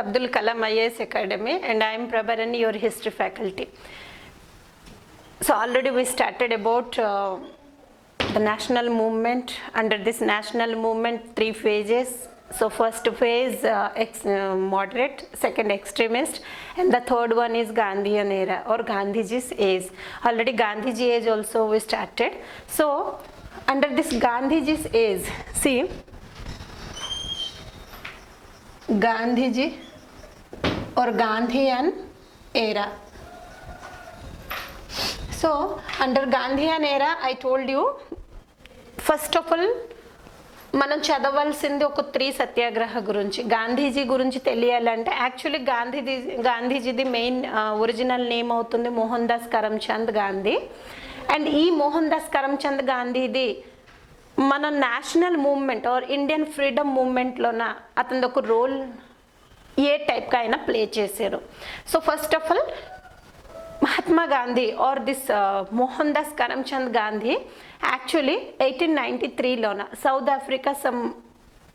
Abdul Kalam IAS Academy, and I am Prabharani, your history faculty. So already we started about the national movement. Under this national movement, 3 phases. So first phase moderate, second extremist, and the third one is Gandhian era or Gandhiji's age. Already Gandhiji age also we started. So under this Gandhiji's age, see, Gandhiji or Gandhian era. So under Gandhian era, I told you, first of all, మనం చదవాల్సింది ఒక 3 సత్యాగ్రహ గురించి. గాంధీజీ గురించి తెలియాలంటే actually గాంధీజీది main original name అవుతుంది Mohandas Karamchand Gandhi. And ఈ Mohandas Karamchand గాంధీది మన national movement or Indian freedom మూవ్మెంట్లోన అతనిది ఒక రోల్ ఏ టైప్గా అయినా ప్లే చేశారు. So first of all Mahatma Gandhi or this Mohandas Karamchand Gandhi actually 1893లోన సౌత్ ఆఫ్రికా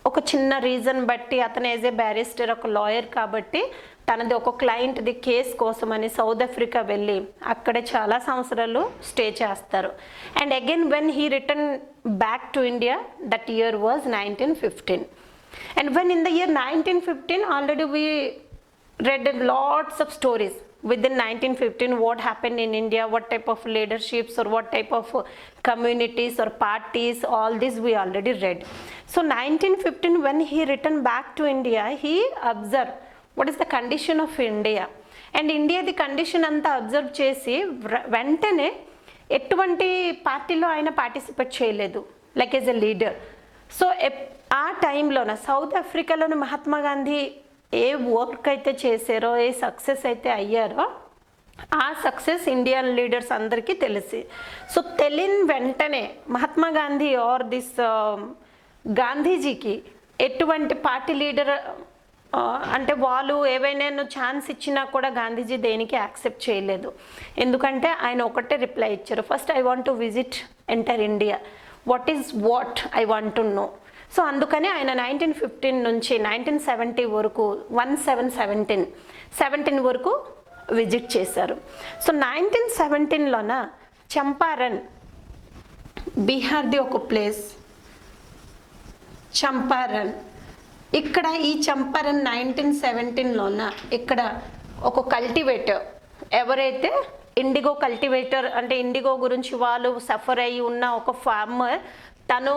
ఒక చిన్న రీజన్ బట్టి అతను యాజ్ ఏ బ్యారిస్టర్ ఒక లాయర్ కాబట్టి తనది ఒక క్లయింట్ది కేస్ కోసమని సౌత్ ఆఫ్రికా వెళ్ళి అక్కడే చాలా సంవత్సరాలు స్టే చేస్తారు. And again when he return back to India, that year was 1915. And when in the year 1915, already we read lots of stories within 1915, what happened in India, what type of leaderships or what type of communities or parties, all this we already read. So 1915, when he returned back to India, he observed what is the condition of India. And India the condition anta observe chesi వెంటనే ఎటువంటి పార్టీలో ఆయన participate చేయలేదు like as a leader. So ఆ టైంలోన south ఆఫ్రికాలోని మహాత్మా గాంధీ ఏ work అయితే చేశారో, ఏ success అయితే అయ్యారో, ఆ సక్సెస్ ఇండియన్ లీడర్స్ అందరికీ తెలిసి. సో తెలియని వెంటనే మహాత్మా గాంధీ ఆర్ దిస్ గాంధీజీకి ఎటువంటి పార్టీ లీడర్ అంటే వాళ్ళు ఏవైనా ఛాన్స్ ఇచ్చినా కూడా గాంధీజీ దేనికి యాక్సెప్ట్ చేయలేదు. ఎందుకంటే ఆయన ఒకటే రిప్లై ఇచ్చారు, first I want to visit enter India, what I want to know. So అందుకని ఆయన 1915 నుంచి 1970 వరకు 17 వరకు విజిట్ చేశారు. సో 1917లోన చంపారన్, బీహార్ది ఒక ప్లేస్ చంపారన్. ఇక్కడ ఈ చంపారన్ 1917లోన ఇక్కడ ఒక కల్టివేటర్, ఎవరైతే ఇండిగో కల్టివేటర్ అంటే ఇండిగో గురించి వాళ్ళు సఫర్ అయ్యి ఉన్న ఒక ఫార్మర్, తను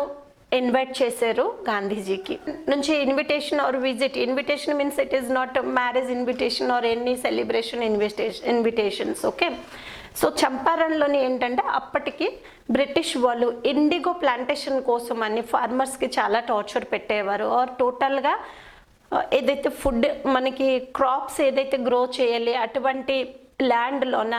ఇన్వైట్ చేశారు గాంధీజీకి నుంచి invitation or visit. Invitation means it is not marriage invitation or any celebration invitations. Okay. So చంపారణ్లోని ఏంటంటే అప్పటికి బ్రిటిష్ వాళ్ళు ఇండిగో ప్లాంటేషన్ కోసం అని ఫార్మర్స్కి చాలా టార్చర్ పెట్టేవారు. ఆర్ టోటల్గా ఏదైతే ఫుడ్ మనకి క్రాప్స్ ఏదైతే గ్రో చేయాలి అటువంటి ల్యాండ్లోన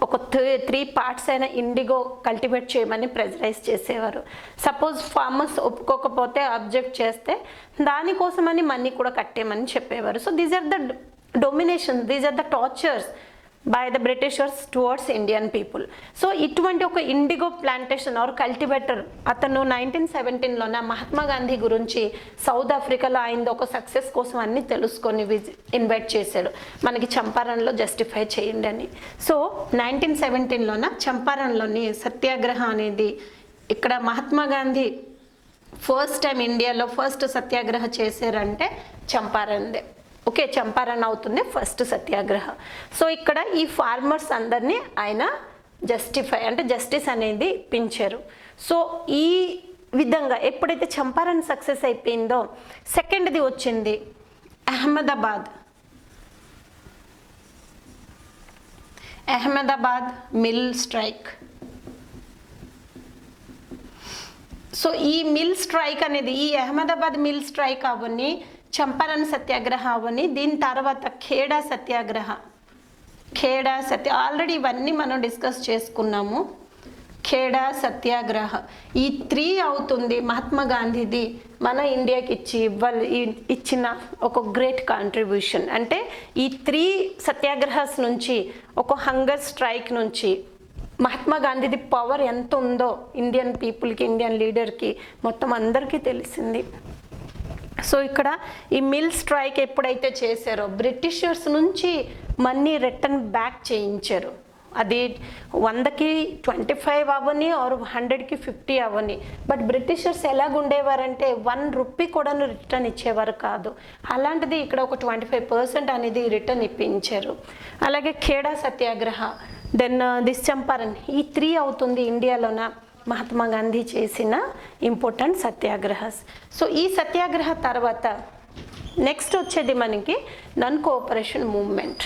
ఒక 3 పార్ట్స్ అయినా ఇండిగో కల్టివేట్ చేయమని ప్రెజరైజ్ చేసేవారు. సపోజ్ ఫార్మర్స్ ఒప్పుకోకపోతే, అబ్జెక్ట్ చేస్తే దానికోసమని మనీ కూడా కట్టేయమని చెప్పేవారు. So these are the domination, these are the tortures by the Britishers towards Indian people. So ఇటువంటి ఒక ఇండిగో ప్లాంటేషన్ ఆర్ కల్టివేటర్ అతను 1917లోన మహాత్మా గాంధీ గురించి సౌత్ ఆఫ్రికాలో ఆయనది ఒక సక్సెస్ కోసం అన్ని తెలుసుకొని ఇన్వైట్ చేశాడు, మనకి చంపారణ్లో జస్టిఫై చేయండి అని. సో 1917లోన చంపారణ్లోని సత్యాగ్రహం అనేది, ఇక్కడ మహాత్మా గాంధీ ఫస్ట్ టైం ఇండియాలో ఫస్ట్ సత్యాగ్రహ చేశారంటే చంపారణ్దే. ఓకే, చంపారణ్ అవుతుంది ఫస్ట్ సత్యాగ్రహ. సో ఇక్కడ ఈ ఫార్మర్స్ అందరినీ ఆయన జస్టిస్ అనేది ఇప్పించారు. సో ఈ విధంగా ఎప్పుడైతే చంపారణ్ సక్సెస్ అయిపోయిందో, సెకండ్ది వచ్చింది అహ్మదాబాద్ మిల్ స్ట్రైక్. సో ఈ మిల్ స్ట్రైక్ అనేది, ఈ అహ్మదాబాద్ మిల్ స్ట్రైక్ అవన్నీ, చంపారణ్ సత్యాగ్రహ అవన్నీ, దీని తర్వాత ఖేడా సత్యాగ్రహ, ఆల్రెడీ ఇవన్నీ మనం డిస్కస్ చేసుకున్నాము. ఖేడా సత్యాగ్రహ ఈ 3 అవుతుంది మహాత్మా గాంధీది మన ఇండియాకి ఇచ్చిన ఒక గ్రేట్ కాంట్రిబ్యూషన్. అంటే ఈ 3 సత్యాగ్రహాస్ నుంచి, ఒక హంగర్ స్ట్రైక్ నుంచి మహాత్మా గాంధీది పవర్ ఎంత ఉందో ఇండియన్ పీపుల్కి, ఇండియన్ లీడర్కి మొత్తం అందరికీ తెలిసింది. సో ఇక్కడ ఈ మిల్ స్ట్రైక్ ఎప్పుడైతే చేశారో బ్రిటిషర్స్ నుంచి మనీ రిటర్న్ బ్యాక్ చేయించారు. అది 100కి 25 అవ్వని ఆర్ 100కి 50 అవ్వని. బట్ బ్రిటిషర్స్ ఎలాగుండేవారంటే 1 రూపీ కూడా రిటర్న్ ఇచ్చేవారు కాదు. అలాంటిది ఇక్కడ ఒక 25% అనేది రిటర్న్ ఇప్పించారు. అలాగే ఖేడా సత్యాగ్రహ, దెన్ దిస్ చంపారన్, ఈ 3 అవుతుంది ఇండియాలోన మహాత్మా గాంధీ చేసిన ఇంపార్టెంట్ సత్యాగ్రహస్. సో ఈ సత్యాగ్రహ తర్వాత నెక్స్ట్ వచ్చేది మనకి non cooperation movement.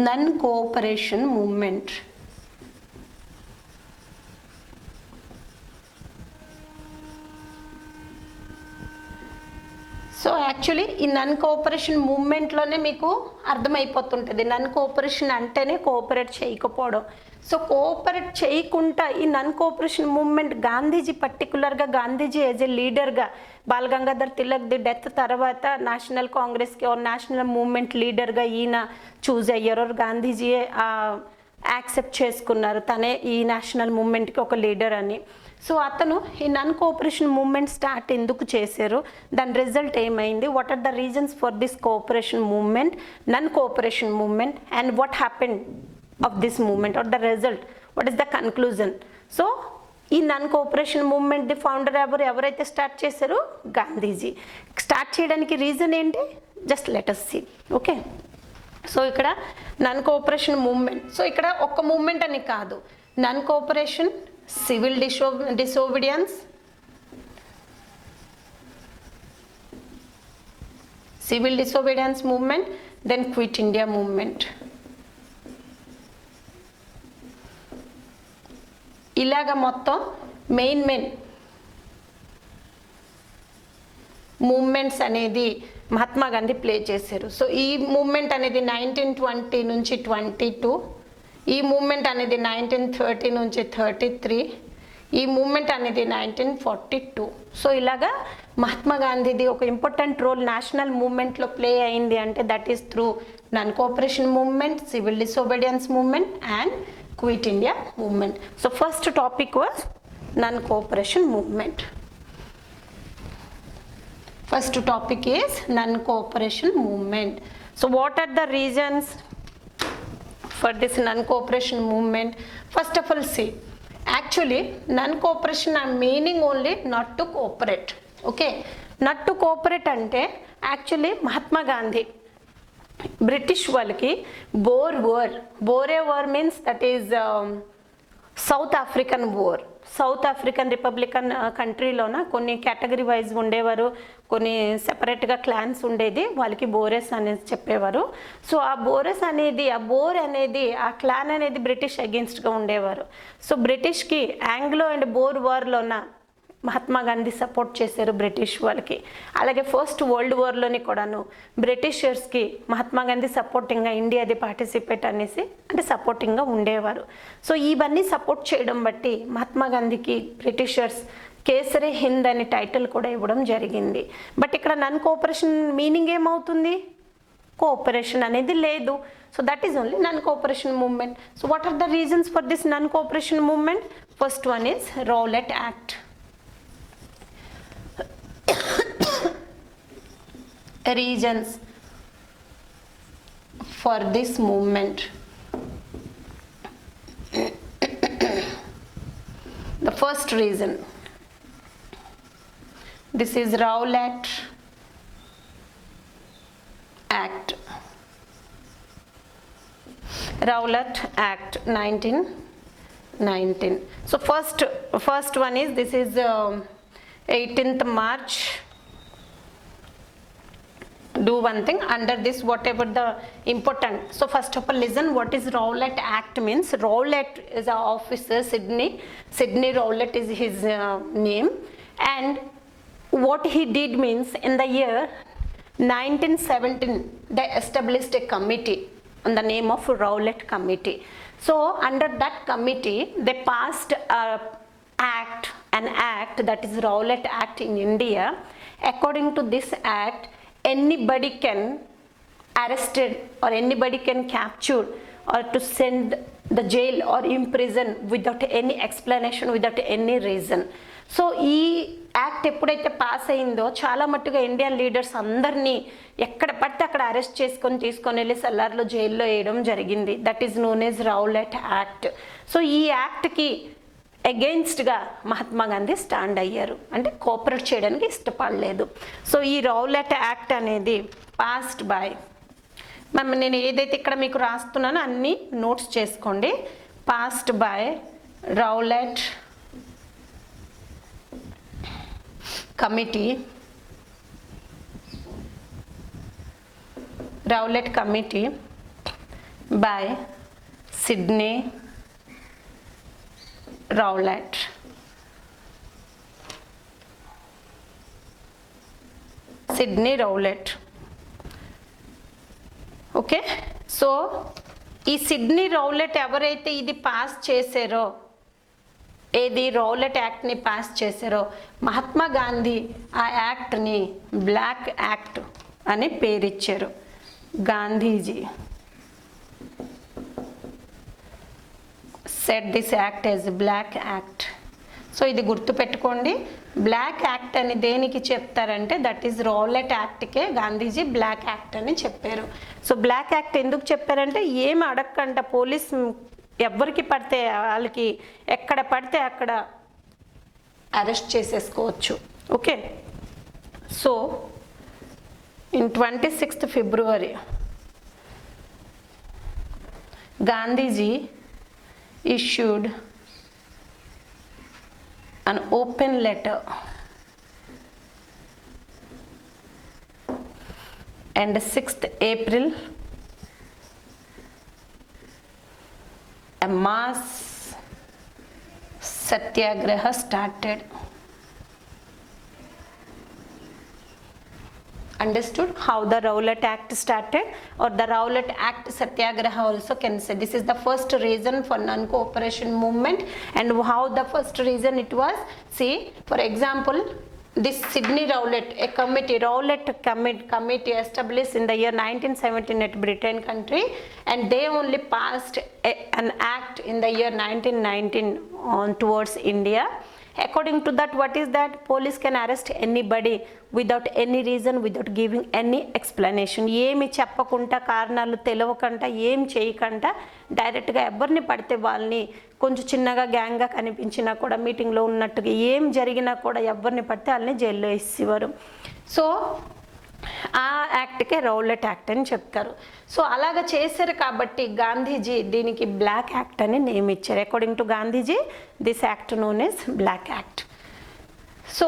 Non cooperation movement. So actually ఈ నన్ కోఆపరేషన్ మూవ్మెంట్లోనే మీకు అర్థమైపోతుంటుంది. నన్ కోఆపరేషన్ అంటేనే కోఆపరేట్ చేయకపోవడం. సో కోఆపరేట్ చేయకుండా ఈ నన్ కోఆపరేషన్ మూవ్మెంట్ గాంధీజీ పర్టికులర్గా గాంధీజీ యాజ్ ఎ లీడర్గా ball Gangadhar Tilak the death తర్వాత నేషనల్ కాంగ్రెస్కి నేషనల్ మూవ్మెంట్ లీడర్గా ఈయన చూజ్ అయ్యారు. గాంధీజీ యాక్సెప్ట్ చేసుకున్నారు తనే ఈ నేషనల్ మూవ్మెంట్కి ఒక లీడర్ అని. సో అతను ఈ నన్ కోఆపరేషన్ మూవ్మెంట్ స్టార్ట్ ఎందుకు చేశారు, దాని రిజల్ట్ ఏమైంది, what are the reasons for this cooperation movement, non cooperation movement, and what happened of this movement are the result, what is the conclusion. So ఈ non cooperation movement the founder ఎవరైతే start చేశారో Gandhiji. Start చేయడానికి reason ఏంటి, just let us see. Okay, so ఇక్కడ non cooperation movement. So ఇక్కడ ఒక్క movement అని కాదు, నన్ cooperation, civil disobedience, civil disobedience movement, then quit India movement. ఇలాగా మొత్తం మెయిన్ మూవ్మెంట్స్ అనేది మహాత్మా గాంధీ ప్లే చేశారు. సో ఈ మూవ్మెంట్ అనేది 1920 నుంచి 22, ఈ మూవ్మెంట్ అనేది 1930 నుంచి 33, ఈ మూవ్మెంట్ అనేది 1942. సో ఇలాగా మహాత్మా గాంధీది ఒక ఇంపార్టెంట్ రోల్ నేషనల్ మూవ్మెంట్లో ప్లే అయింది అంటే that is through non cooperation movement, civil disobedience movement and quit India movement. So first topic was non cooperation movement. First topic is non cooperation movement. So what are the reasons for this non-cooperation movement? First of all, see, actually non-cooperation are meaning only not to cooperate. Okay, not to cooperate ante actually Mahatma Gandhi British వాళ్ళకి Boer war means that is South African war. South African republican కంట్రీలోన కొన్ని category wise ఉండేవారు, కొన్ని సెపరేట్గా clans ఉండేది, వాళ్ళకి bores అనేది చెప్పేవారు. సో ఆ బోరెస్ అనేది, ఆ బోర్ అనేది, ఆ క్లాన్ అనేది బ్రిటిష్ అగెన్స్ట్గా ఉండేవారు. సో బ్రిటిష్కి ఆంగ్లో అండ్ బోర్ వార్లోన మహాత్మా గాంధీ సపోర్ట్ చేశారు బ్రిటిష్ వాళ్ళకి. అలాగే ఫస్ట్ వరల్డ్ వార్లోని కూడాను బ్రిటిషర్స్కి మహాత్మా గాంధీ సపోర్టింగ్గా ఇండియాది పార్టిసిపేట్ అనేసి అంటే సపోర్టింగ్గా ఉండేవారు. సో ఇవన్నీ సపోర్ట్ చేయడం బట్టి మహాత్మా గాంధీకి బ్రిటిషర్స్ కేసరి హింద్ అనే టైటిల్ కూడా ఇవ్వడం జరిగింది. బట్ ఇక్కడ నన్ కోఆపరేషన్ మీనింగ్ ఏమవుతుంది, కోఆపరేషన్ అనేది లేదు. So that is only non cooperation movement. So what are the reasons for this non cooperation movement? First one is Rowlatt act. Reasons for this movement. The first reason, this is Rowlatt Act. Rowlatt Act 1919. So first one is, this is 18th March. Do one thing under this, whatever the important. So first of all, listen what is Rowlatt Act means. Rowlatt is an officer, Sidney Rowlatt is his name, and what he did means in the year 1917 they established a committee on the name of Rowlatt Committee. So under that committee they passed an act that is Rowlatt Act in India. According to this act, anybody can arrested or anybody can capture or to send the jail or imprison without any explanation, without any reason. So ఈ act ఎప్పుడైతే pass అయిందో చాలా మట్టుగా Indian leaders అందరినీ ఎక్కడ పడితే అక్కడ arrest తీసుకొని వెళ్ళి సల్లార్లో జైల్లో వేయడం జరిగింది. That is known as Rowlatt act. So ఈ యాక్ట్కి అగెయిన్స్ట్గా మహాత్మా గాంధీ స్టాండ్ అయ్యారు, అంటే కోఆపరేట్ చేయడానికి ఇష్టపడలేదు. సో ఈ రౌలట్ యాక్ట్ అనేది పాస్డ్ బై, నేను ఏదైతే ఇక్కడ మీకు రాస్తున్నానో అన్నీ నోట్స్ చేసుకోండి. Passed by Rowlatt committee, Rowlatt committee by Sydney Rowlatt. Sydney Rowlatt. Okay, so ఈ సిడ్నీ రౌలట్ ఎవరైతే ఇది పాస్ చేశారో, ఏది రౌలట్ యాక్ట్ని పాస్ చేశారో, మహాత్మా గాంధీ ఆ యాక్ట్ని బ్లాక్ యాక్ట్ అని పేరిచ్చారు. Gandhiji set this act as black act. So ఇది గుర్తుపెట్టుకోండి. బ్లాక్ యాక్ట్ అని దేనికి చెప్తారంటే దట్ ఈజ్ రౌలట్ యాక్ట్కే గాంధీజీ బ్లాక్ యాక్ట్ అని చెప్పారు. సో బ్లాక్ యాక్ట్ ఎందుకు చెప్పారంటే ఏమి అడగకంట పోలీస్ ఎవరికి పడితే వాళ్ళకి ఎక్కడ పడితే అక్కడ అరెస్ట్ చేసేసుకోవచ్చు. Okay, so in 26th February Gandhiji issued an open letter and 6th April a mass satyagraha started. Understood how the Rowlatt Act started, or the Rowlatt Act Satyagraha also can say. This is the first reason for non-cooperation movement, and how the first reason it was. See, for example, this Sidney Rowlatt, a committee, Rowlatt committee established in the year 1917 at Britain country, and they only passed an act in the year 1919 on towards India. According to that, what is that? Police can arrest anybody without any reason, without giving any explanation. ఏమి చెప్పకుండా, కారణాలు తెలవకుండా, ఏం చేయకుండా డైరెక్ట్గా ఎవరిని పడితే వాళ్ళని, కొంచెం చిన్నగా గ్యాంగ్గా కనిపించినా కూడా, మీటింగ్లో ఉన్నట్టుగా ఏం జరిగినా కూడా ఎవరిని పడితే వాళ్ళని జైల్లో వేసేవారు. సో ఆ యాక్ట్కే రౌలట్ యాక్ట్ అని చెప్తారు. సో అలాగ చేశారు కాబట్టి గాంధీజీ దీనికి బ్లాక్ యాక్ట్ అని నేమ్ ఇచ్చారు. According to Gandhiji this act known as black act. So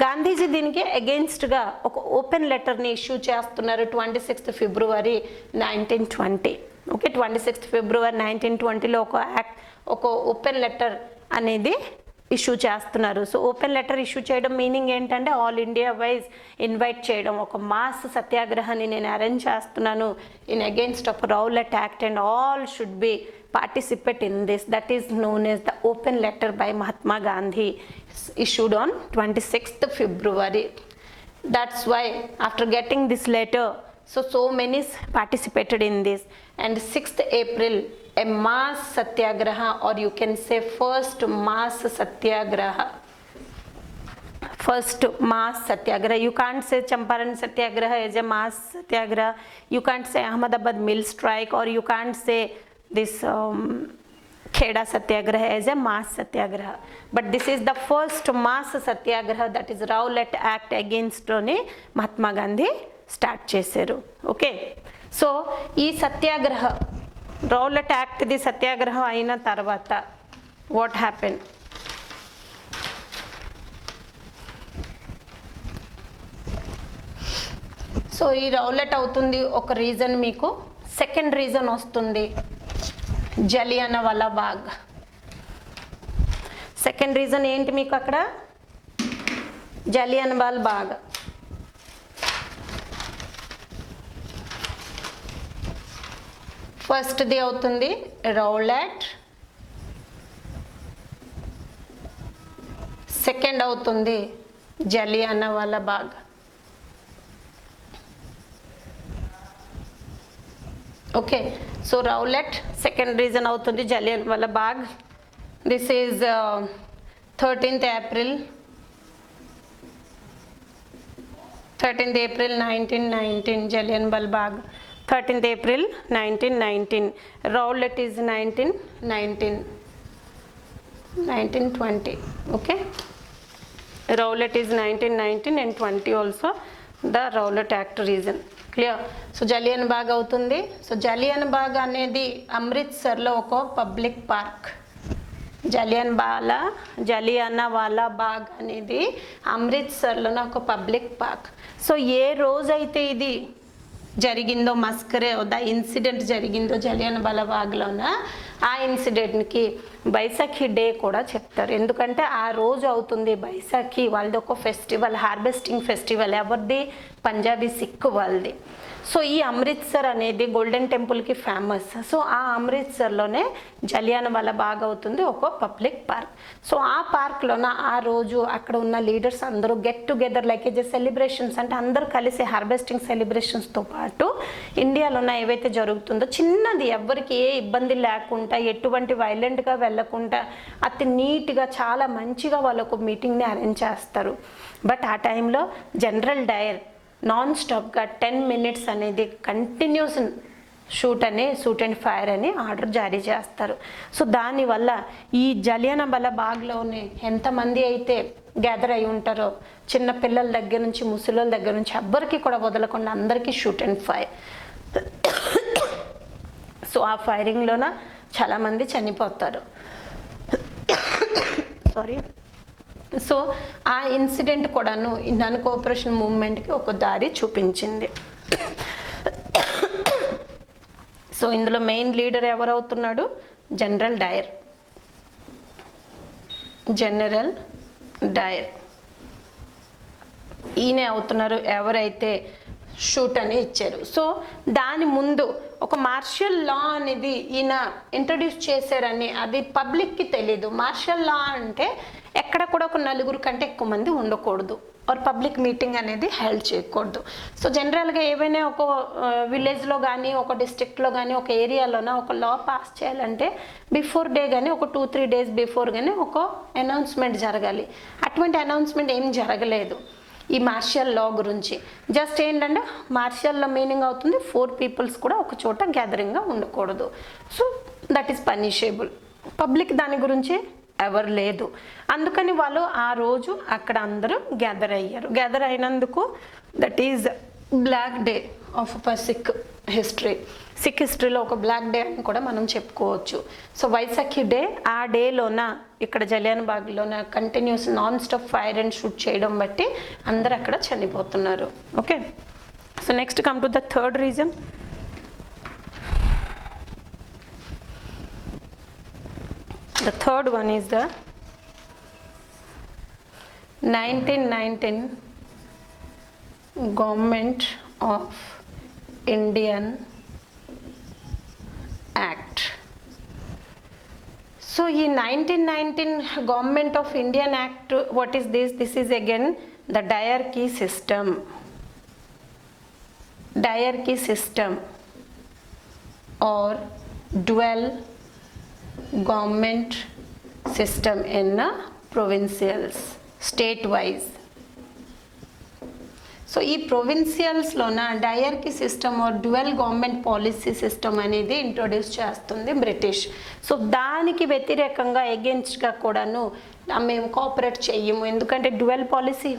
Gandhiji దీనికి అగెయిన్స్ట్గా ఒక ఓపెన్ లెటర్ని ఇష్యూ చేస్తున్నారు 26th February 1920. Okay, 26th February 1920లో ఒక ఓపెన్ లెటర్ అనేది ఇష్యూ చేస్తున్నారు. సో ఓపెన్ లెటర్ ఇష్యూ చేయడం మీనింగ్ ఏంటంటే ఆల్ ఇండియా వైజ్ ఇన్వైట్ చేయడం, ఒక మాస్ సత్యాగ్రహాన్ని నేను అరేంజ్ చేస్తున్నాను in against of Rowlatt act and all should be participate in this. That is known as the open letter by Mahatma Gandhi issued on 26th February. That's why after getting this letter, so many participated in this, and 6th April a mass satyagraha, or you can say first mass satyagraha. First mass satyagraha. You can't say Champaran satyagraha as a mass satyagraha. You can't say Ahmedabad mill strike, or you can't say this Kheda satyagraha as a mass satyagraha. But this is the first mass satyagraha, that is Rowlatt Act against Mahatma Gandhi start చేశారు. Okay, so ఈ సత్యాగ్రహ Rowlatt యాక్ట్ది సత్యాగ్రహం అయిన తర్వాత what happen? So ఈ Rowlatt అవుతుంది ఒక reason. మీకు second reason వస్తుంది జలియన్వాలా బాగ్. సెకండ్ రీజన్ ఏంటి మీకు అక్కడ? జలియన్వాలా బాగ్. ఫస్ట్ది అవుతుంది రౌలట్, సెకండ్ అవుతుంది Jallianwala Bagh. Okay, so Rowlatt second reason అవుతుంది. Jallianwala Bagh, this is 13th April 1919, Jallianwala Bagh 13th April 1919. Rowlatt is 1920. Okay, Rowlatt is 1919 and 20 also the Rowlatt Act reason. Clear. So Jallian Bagh అవుతుంది. So Jallian బాగ్ అనేది అమృత్సర్లో ఒక పబ్లిక్ పార్క్. జలియానా వాలా బాగ్ అనేది అమృత్సర్లోనే ఒక public park. So ఏ రోజైతే ఇది జరిగిందో, మస్కరే the incident జరిగిందో జలియన్ వాలా బాగ్లోన, ఆ ఇన్సిడెంట్కి బైసాఖీ డే కూడా చెప్తారు. ఎందుకంటే ఆ రోజు అవుతుంది బైసాఖీ, వాళ్ళది ఒక ఫెస్టివల్, హార్వెస్టింగ్ ఫెస్టివల్. ఎవరిది? పంజాబీ సిక్ వాళ్ళది. సో ఈ అమృత్సర్ అనేది గోల్డెన్ టెంపుల్కి ఫేమస్. సో ఆ అమృత్సర్లోనే జలియన్ వాలా బాగ్ అవుతుంది ఒక పబ్లిక్ పార్క్. సో ఆ పార్క్లోన ఆ రోజు అక్కడ ఉన్న లీడర్స్ అందరూ గెట్ టుగెదర్ లైక్ ఏ సెలబ్రేషన్స్, అంటే అందరూ కలిసి హార్వెస్టింగ్ సెలబ్రేషన్స్తో పాటు ఇండియాలోన ఏవైతే జరుగుతుందో చిన్నది, ఎవరికి ఏ ఇబ్బంది లేకుండా, ఎటువంటి వైలెంట్గా వెళ్ళకుండా అతి నీట్గా చాలా మంచిగా వాళ్ళకు మీటింగ్ని అరేంజ్ చేస్తారు. బట్ ఆ టైంలో జనరల్ డయర్ నాన్ స్టాప్గా 10 minutes అనేది కంటిన్యూస్ షూట్ అండ్ ఫైర్ అని ఆర్డర్ జారీ చేస్తారు. సో దానివల్ల ఈ జలియన్ వాలా బాగ్లోనే ఎంతమంది అయితే గ్యాదర్ అయి ఉంటారో, చిన్న పిల్లల దగ్గర నుంచి ముసలోళ్ళ దగ్గర నుంచి ఎవ్వరికి కూడా వదలకుండా అందరికీ షూట్ అండ్ ఫైర్. సో ఆ ఫైరింగ్లోన చాలామంది చనిపోతారు. సారీ. సో ఆ ఇన్సిడెంట్ కూడాను నాన్ కోఆపరేషన్ మూవ్మెంట్కి ఒక దారి చూపించింది. సో ఇందులో మెయిన్ లీడర్ ఎవరవుతున్నాడు? General Dyer. ఈయనే అవుతున్నారు ఎవరైతే షూట్ అని ఇచ్చారు. సో దాని ముందు ఒక మార్షల్ లా అనేది ఈయన ఇంట్రడ్యూస్ చేశారని అది పబ్లిక్కి తెలీదు. మార్షల్ లా అంటే ఎక్కడ కూడా ఒక 4 కంటే ఎక్కువ మంది ఉండకూడదు, ఆర్ పబ్లిక్ మీటింగ్ అనేది హెల్డ్ చేయకూడదు. సో జనరల్గా ఏవైనా ఒక విలేజ్లో కానీ, ఒక డిస్ట్రిక్ట్లో కానీ, ఒక ఏరియాలోన ఒక లా పాస్ చేయాలంటే బిఫోర్ డే కానీ, ఒక 2-3 days బిఫోర్ కానీ ఒక అనౌన్స్మెంట్ జరగాలి. అటువంటి అనౌన్స్మెంట్ ఏం జరగలేదు ఈ మార్షల్ లా గురించి. జస్ట్ ఏంటంటే మార్షల్ లా మీనింగ్ అవుతుంది 4 people కూడా ఒక చోట గ్యాదరింగ్గా ఉండకూడదు. So that is punishable. Public దాని గురించి ఎవరు లేదు. అందుకని వాళ్ళు ఆ రోజు అక్కడ అందరూ గ్యాదర్ అయ్యారు. గ్యాదర్ అయినందుకు that is black day of Sikh history. Sikh హిస్టరీలో ఒక బ్లాక్ డే అని కూడా మనం చెప్పుకోవచ్చు. సో వైసాఖి డే, ఆ డేలోన ఇక్కడ జలియన్ బాగ్లోన continuous non stop fire and shoot చేయడం బట్టి అందరు అక్కడ చనిపోతున్నారు. Okay, so next come to the third reason. The third one is the 1919 Government of Indian Act. So in 1919 Government of Indian Act, what is this? This is again the diarchy system. Diarchy system or dual government system in provincials, state wise. So ఈ ప్రొవిన్సియల్స్లోన dyarchy system or dual government policy system అనేది introduce చేస్తుంది British. So దానికి వ్యతిరేకంగా ఎగెన్స్ట్గా కూడాను మేము cooperate చెయ్యము. ఎందుకంటే dual policy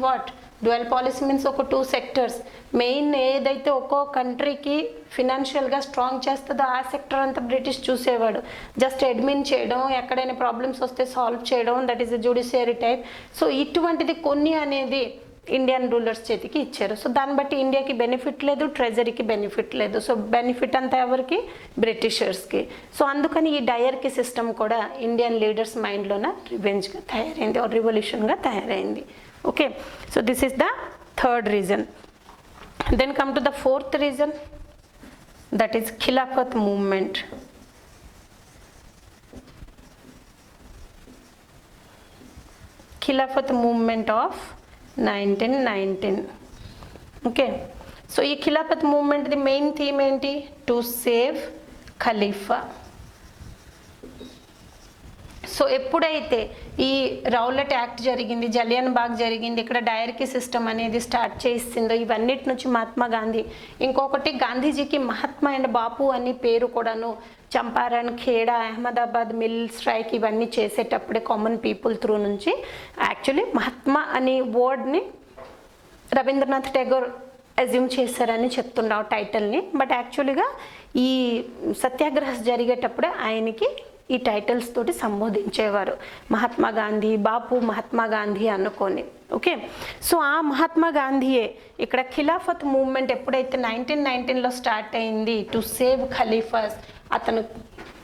dual policy means ఒక 2 sectors. మెయిన్ ఏదైతే ఒక్కో కంట్రీకి ఫినాన్షియల్గా స్ట్రాంగ్ చేస్తుందో ఆ సెక్టర్ అంతా బ్రిటిష్ చూసేవాడు. జస్ట్ అడ్మిన్ చేయడం, ఎక్కడైనా ప్రాబ్లమ్స్ వస్తే సాల్వ్ చేయడం, that is judiciary type. So ఇటువంటిది కొన్ని అనేది ఇండియన్ రూలర్స్ చేతికి ఇచ్చారు. సో దాన్ని బట్టి ఇండియాకి బెనిఫిట్ లేదు, ట్రెజరీకి బెనిఫిట్ లేదు. సో బెనిఫిట్ అంతా ఎవరికి? బ్రిటిషర్స్కి. సో అందుకని ఈ డయర్కీ సిస్టమ్ కూడా ఇండియన్ లీడర్స్ మైండ్లోన రివెంజ్గా తయారైంది, ఆర్ రివల్యూషన్గా తయారైంది. Okay, so this is the third reason. Then come to the fourth reason, that is Khilafat movement. Khilafat movement of 1919. Okay, so ఈ ఖిలాఫత్ మూవ్మెంట్ది మెయిన్ థీమ్ ఏంటి? To save Khalifa. సో ఎప్పుడైతే ఈ రౌలట్ యాక్ట్ జరిగింది, జలియన్ బాగ్ జరిగింది, ఇక్కడ డయర్కీ సిస్టమ్ అనేది స్టార్ట్ చేసిందో, ఇవన్నిటి నుంచి మహాత్మా గాంధీ, ఇంకొకటి గాంధీజీకి మహాత్మా అండ్ బాపు అని పేరు కూడాను, చంపారణ్, ఖేడా, అహ్మదాబాద్ మిల్ స్ట్రైక్ ఇవన్నీ చేసేటప్పుడే కామన్ పీపుల్ త్రూ నుంచి యాక్చువల్లీ మహాత్మా అనే వర్డ్ని రవీంద్రనాథ్ ఠాగూర్ అజ్యూమ్ చేశారని చెప్తున్నావు టైటిల్ని. బట్ యాక్చువల్గా ఈ సత్యాగ్రహ జరిగేటప్పుడే ఆయనకి ఈ టైటిల్స్ తోటి సంబోధించేవారు, మహాత్మా గాంధీ, బాపు మహాత్మా గాంధీ అనుకొని. ఓకే, సో ఆ మహాత్మా గాంధీయే ఇక్కడ ఖిలాఫత్ మూవ్మెంట్ ఎప్పుడైతే 1919లో స్టార్ట్ అయింది, టు సేవ్ ఖలీఫాస్, అతను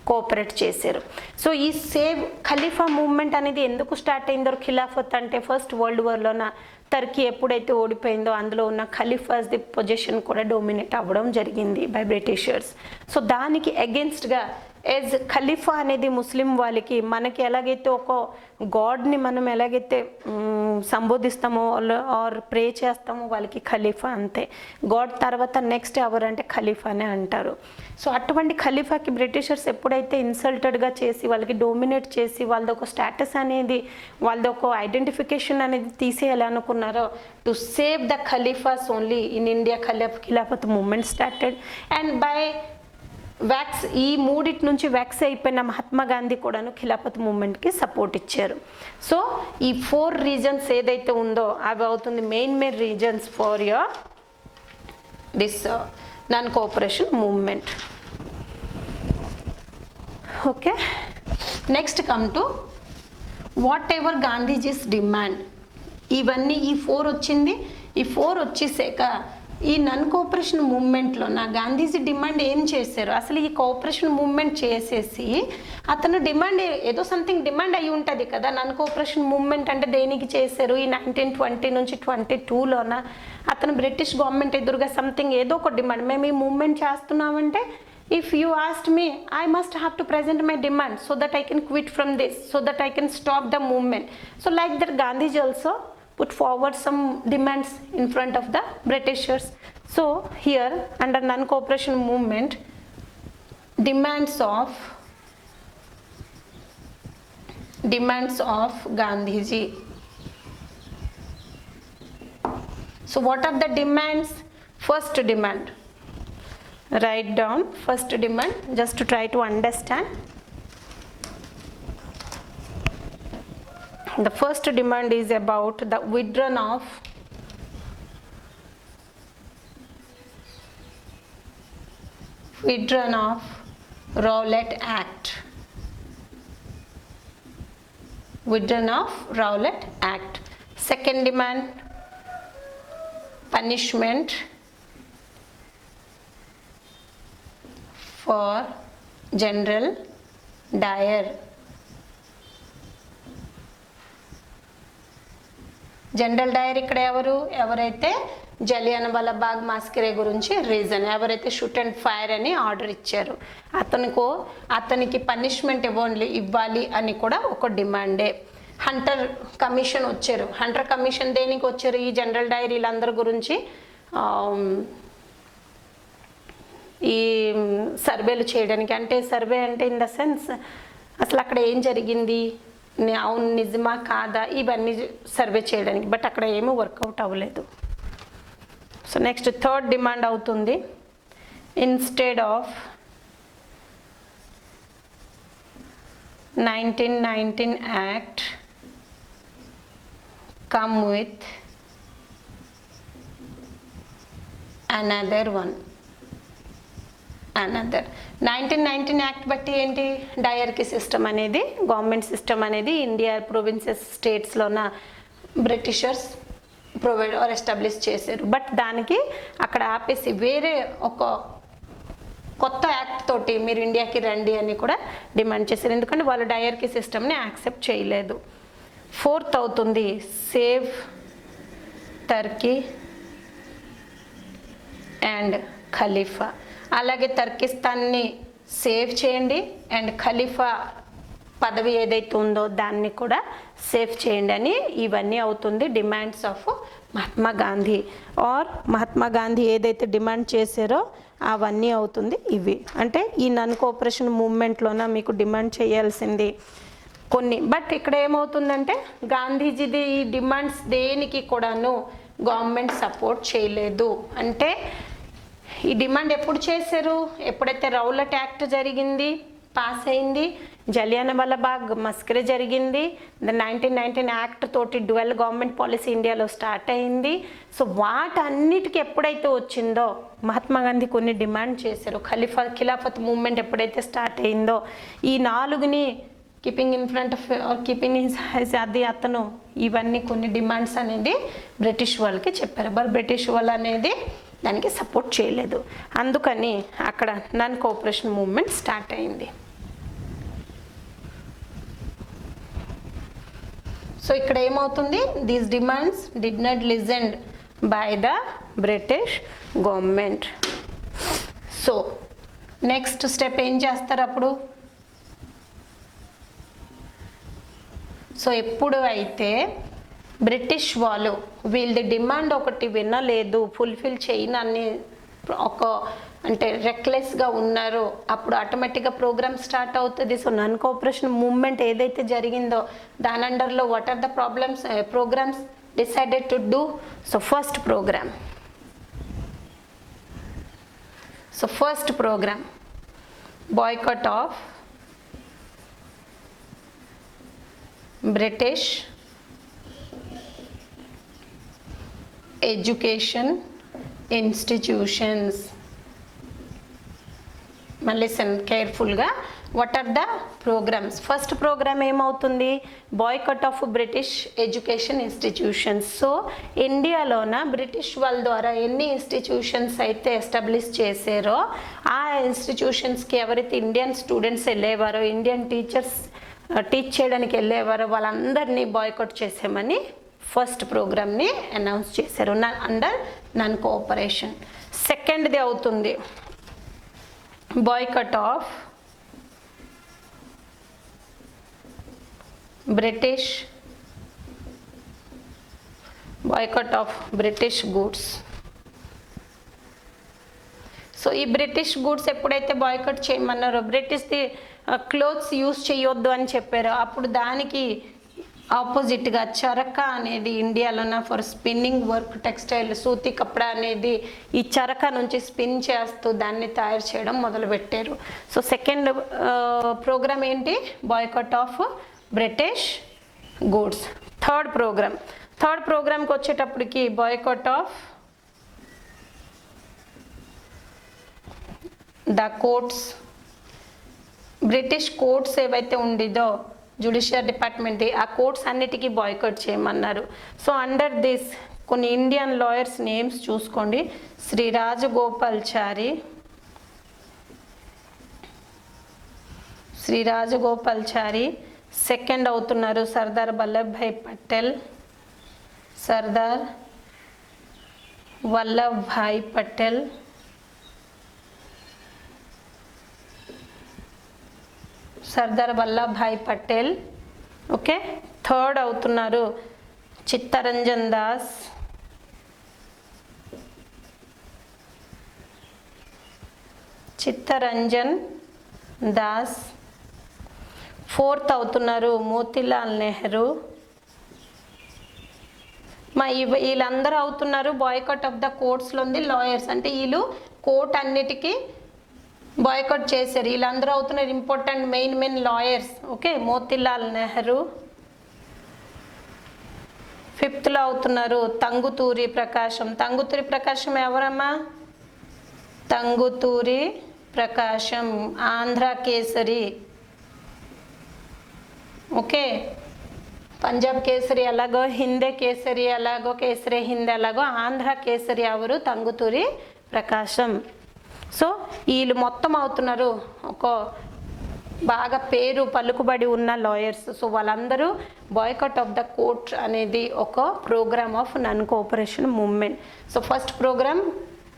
కోఆపరేట్ చేశారు. సో ఈ సేవ్ ఖలీఫా మూవ్మెంట్ అనేది ఎందుకు స్టార్ట్ అయిందో ఖిలాఫత్ అంటే, ఫస్ట్ వరల్డ్ వార్లోన టర్కీ ఎప్పుడైతే ఓడిపోయిందో అందులో ఉన్న ఖలీఫాస్ది పొజిషన్ కూడా డోమినేట్ అవ్వడం జరిగింది బై బ్రిటిషర్స్. సో దానికి అగెన్స్ట్గా యాజ్ ఖలీఫా అనేది ముస్లిం వాళ్ళకి, మనకి ఎలాగైతే ఒక గాడ్ని మనం ఎలాగైతే సంబోధిస్తామో ఆర్ ప్రే చేస్తామో వాళ్ళకి ఖలీఫా అంతే. గాడ్ తర్వాత నెక్స్ట్ ఎవరంటే ఖలీఫానే అంటారు. సో అటువంటి ఖలీఫాకి బ్రిటిషర్స్ ఎప్పుడైతే ఇన్సల్టెడ్గా చేసి వాళ్ళకి డోమినేట్ చేసి వాళ్ళది ఒక స్టేటస్ అనేది, వాళ్ళది ఒక ఐడెంటిఫికేషన్ అనేది తీసేయాలనుకున్నారో, టు సేవ్ ద ఖలీఫాస్ only in India Khilafat movement started. And by వ్యాక్స్, ఈ మూడిటి నుంచి వ్యాక్స్ అయిపోయిన మహాత్మా గాంధీ కూడాను ఖిలాఫత్ మూవ్మెంట్కి సపోర్ట్ ఇచ్చారు. సో ఈ 4 రీజన్స్ ఏదైతే ఉందో అవి అవుతుంది main reasons for your this non cooperation movement. Okay, next come to whatever Gandhiji's demand. ఇవన్నీ ఈ 4 వచ్చింది. ఈ 4 వచ్చేసాక ఈ నన్ కోఆపరేషన్ మూవ్మెంట్లో నా గాంధీజీ డిమాండ్ ఏం చేశారు? అసలు ఈ కోఆపరేషన్ మూవ్మెంట్ చేసేసి అతను డిమాండ్ ఏదో సంథింగ్ డిమాండ్ అయి ఉంటుంది కదా. నన్ కోఆపరేషన్ మూవ్మెంట్ అంటే దేనికి చేశారు? ఈ 1920 నుంచి 22లోన అతను బ్రిటిష్ గవర్నమెంట్ ఎదురుగా సంథింగ్ ఏదో ఒక డిమాండ్, మేము ఈ మూవ్మెంట్ చేస్తున్నామంటే, if you asked me, I must have to present my demand so that I can quit from this, so that I can stop the movement. So like that Gandhiji also put forward some demands in front of the Britishers. So here under non-cooperation movement, demands of Gandhiji. So what are the demands? First demand, write down first demand just to try to understand. The first demand is about the withdrawal of Rowlatt Act. Withdrawal of Rowlatt Act. Second demand, punishment for General Dyer. General Dyer ఇక్కడ ఎవరైతే Jallianwala Bagh massacre గురించి reason, ఎవరైతే shoot and fire అని order ఇచ్చారు, అతనికి punishment ఇవ్వాలి అని కూడా ఒక డిమాండే. హంటర్ కమిషన్ వచ్చారు. హంటర్ కమిషన్ దేనికి వచ్చారు? ఈ జనరల్ డయర్ వీళ్ళందరి గురించి ఈ సర్వేలు చేయడానికి. అంటే సర్వే అంటే ఇన్ ద సెన్స్ అసలు అక్కడ ఏం జరిగింది, అవును నిజమా కాదా, ఇవన్నీ సర్వే చేయడానికి. బట్ అక్కడ ఏమీ వర్కౌట్ అవ్వలేదు. సో నెక్స్ట్ థర్డ్ డిమాండ్ అవుతుంది, instead of 1919 act come with another 1919 act బట్టి ఏంటి, డయర్కీ సిస్టమ్ అనేది, గవర్నమెంట్ సిస్టమ్ అనేది ఇండియా ప్రొవిన్సెస్ స్టేట్స్లోన బ్రిటిషర్స్ ప్రొవైడ్ ఆర్ ఎస్టాబ్లిష్ చేశారు. బట్ దానికి అక్కడ ఆపేసి వేరే ఒక కొత్త యాక్ట్ తోటి మీరు ఇండియాకి రండి అని కూడా డిమాండ్ చేశారు. ఎందుకంటే వాళ్ళు డయర్కీ సిస్టమ్ని యాక్సెప్ట్ చేయలేదు. ఫోర్త్ అవుతుంది, సేవ్ టర్కీ అండ్ ఖలీఫా. అలాగే తర్కిస్తాన్ని సేవ్ చేయండి అండ్ ఖలీఫా పదవి ఏదైతే ఉందో దాన్ని కూడా సేవ్ చేయండి అని ఇవన్నీ అవుతుంది demands of Mahatma Gandhi. Or Mahatma Gandhi ఏదైతే డిమాండ్ చేశారో అవన్నీ అవుతుంది ఇవి. అంటే ఈ నాన్ కోఆపరేషన్ మూవ్మెంట్లోన మీకు డిమాండ్ చేయాల్సింది కొన్ని. బట్ ఇక్కడ ఏమవుతుందంటే గాంధీజీది ఈ డిమాండ్స్ దేనికి కూడాను గవర్నమెంట్ సపోర్ట్ చేయలేదు. అంటే ఈ డిమాండ్ ఎప్పుడు చేశారు? ఎప్పుడైతే రౌలట్ యాక్ట్ జరిగింది, పాస్ అయింది, జలియానవాలా బాగ్ మస్కరే జరిగింది, 1919 యాక్ట్ తోటి డ్యువల్ గవర్నమెంట్ పాలసీ ఇండియాలో స్టార్ట్ అయింది. సో వాటన్నిటికీ ఎప్పుడైతే వచ్చిందో మహాత్మా గాంధీ కొన్ని డిమాండ్ చేశారు. ఖిలాఫత్ మూవ్మెంట్ ఎప్పుడైతే స్టార్ట్ అయిందో ఈ 4ని keeping in front of keeping his అది అతను ఇవన్నీ కొన్ని డిమాండ్స్ అనేది బ్రిటిష్ వాళ్ళకి చెప్పారు. బట్ బ్రిటిష్ వాళ్ళు అనేది దానికి సపోర్ట్ చేయలేదు. అందుకని అక్కడ నాన్ కోఆపరేషన్ మూవ్మెంట్ స్టార్ట్ అయింది. సో ఇక్కడ ఏమవుతుంది? These demands did not listened by the British government. So next step ఏం చేస్తారు అప్పుడు? సో ఎప్పుడు అయితే బ్రిటిష్ వాళ్ళు వీళ్ళది డిమాండ్ ఒకటి వినలేదు, ఫుల్ఫిల్ చేయనని ఒక అంటే రెక్లెస్గా ఉన్నారు, అప్పుడు ఆటోమేటిక్గా ప్రోగ్రామ్ స్టార్ట్ అవుతుంది. సో నాన్ కోఆపరేషన్ మూవ్మెంట్ ఏదైతే జరిగిందో దాని అండర్లో what are the programs decided to do? So first program boycott of British education institutions. Listen carefully ga. What are the programs? First program ఏమవుతుంది? Boycott of British education institutions. So ఇండియాలోన British వాళ్ళ ద్వారా ఎన్ని institutions అయితే establish చేశారో ఆ ఇన్స్టిట్యూషన్స్కి ఎవరైతే ఇండియన్ స్టూడెంట్స్ వెళ్ళేవారో, ఇండియన్ టీచర్స్ టీచ్ చేయడానికి వెళ్ళేవారు వాళ్ళందరినీ బాయ్కాట్ చేసామని ఫస్ట్ ప్రోగ్రామ్ని అనౌన్స్ చేశారు అండర్ నాన్ కోఆపరేషన్. సెకండ్ది అవుతుంది boycott of British goods. So ఈ బ్రిటిష్ గూడ్స్ ఎప్పుడైతే బాయ్కాట్ చేయమన్నారో, బ్రిటిష్ది క్లోత్స్ యూజ్ చేయొద్దు అని చెప్పారు, అప్పుడు దానికి ఆపోజిట్గా చరక అనేది ఇండియాలోన ఫర్ స్పిన్నింగ్ వర్క్, టెక్స్టైల్ సూతి కపడా అనేది ఈ చరక నుంచి స్పిన్ చేస్తూ దాన్ని తయారు చేయడం మొదలుపెట్టారు. సో సెకండ్ ప్రోగ్రామ్ ఏంటి? Boycott of British goods. Third ప్రోగ్రామ్కి వచ్చేటప్పటికి boycott of the courts. British courts ఏవైతే ఉండిదో జ్యుడిషియల్ డిపార్ట్మెంట్, ఆ కోర్ట్స్ అన్నిటికీ బాయ్కాట్ చేయమన్నారు. సో అండర్ దిస్ కొన్ని ఇండియన్ లాయర్స్ నేమ్స్ చూసుకోండి. శ్రీ రాజగోపాల్చారి. సెకండ్ అవుతున్నారు సర్దార్ వల్లభాయ్ పటేల్. సర్దార్ వల్లభాయ్ పటేల్. ఓకే. థర్డ్ అవుతున్నారు చిత్తరంజన్ దాస్. ఫోర్త్ అవుతున్నారు మోతీలాల్ నెహ్రూ. వీళ్ళందరూ అవుతున్నారు బాయ్కాట్ ఆఫ్ ద కోర్ట్స్లో ఉంది లాయర్స్. అంటే వీళ్ళు కోర్ట్ అన్నిటికీ బాయ్కాట్ చేశారు. వీళ్ళందరూ అవుతున్నారు important main lawyers. Okay. Motilal Nehru. ఫిఫ్త్లో అవుతున్నారు తంగుతూరి ప్రకాశం ఎవరమ్మా? తంగుతూరి ప్రకాశం ఆంధ్ర కేసరి. ఓకే. పంజాబ్ కేసరి అలాగో, హిందే కేసరి అలాగో, కేసరి హిందీ అలాగో, ఆంధ్ర కేసరి ఎవరు? తంగుతూరి ప్రకాశం. సో వీళ్ళు మొత్తం అవుతున్నారు ఒక బాగా పేరు పలుకుబడి ఉన్న లాయర్స్. సో వాళ్ళందరూ బాయ్కాట్ ఆఫ్ ద కోర్ట్ అనేది ఒక programme of non cooperation movement. So first programme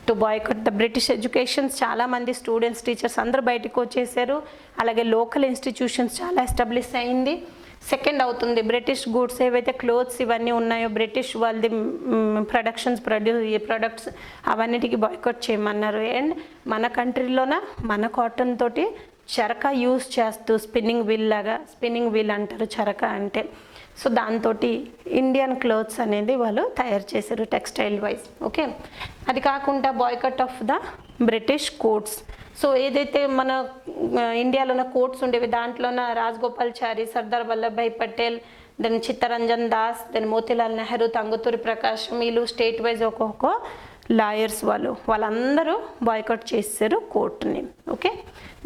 to boycott the British educations. చాలామంది స్టూడెంట్స్ టీచర్స్ అందరూ బయటకు వచ్చేసారు. అలాగే లోకల్ ఇన్స్టిట్యూషన్స్ చాలా ఎస్టాబ్లిష్ అయింది. సెకండ్ అవుతుంది బ్రిటిష్ గూడ్స్ ఏవైతే క్లోత్స్ ఇవన్నీ ఉన్నాయో బ్రిటిష్ వాళ్ళది ప్రొడక్ట్స్ అవన్నిటికీ బాయ్కట్ చేయమన్నారు. అండ్ మన కంట్రీలోన మన కాటన్ తోటి చరక యూస్ చేస్తూ స్పిన్నింగ్ వీల్ అంటారు చరక అంటే. సో దాంతో ఇండియన్ క్లోత్స్ అనేది వాళ్ళు తయారు చేశారు టెక్స్టైల్ వైజ్. ఓకే, అది కాకుండా boycott of the British courts. So ఏదైతే మన ఇండియాలో ఉన్న కోట్స్ ఉండేవి దాంట్లోన రాజగోపాల్చారి, సర్దార్ వల్లభాయ్ పటేల్, దెన్ చిత్తరంజన్ దాస్, దెన్ మోతీలాల్ నెహ్రూ, తంగుతూరి ప్రకాశం, వీళ్ళు స్టేట్ వైజ్ ఒక్కొక్క లాయర్స్ వాళ్ళందరూ బాయ్కట్ చేశారు కోర్టుని. Okay,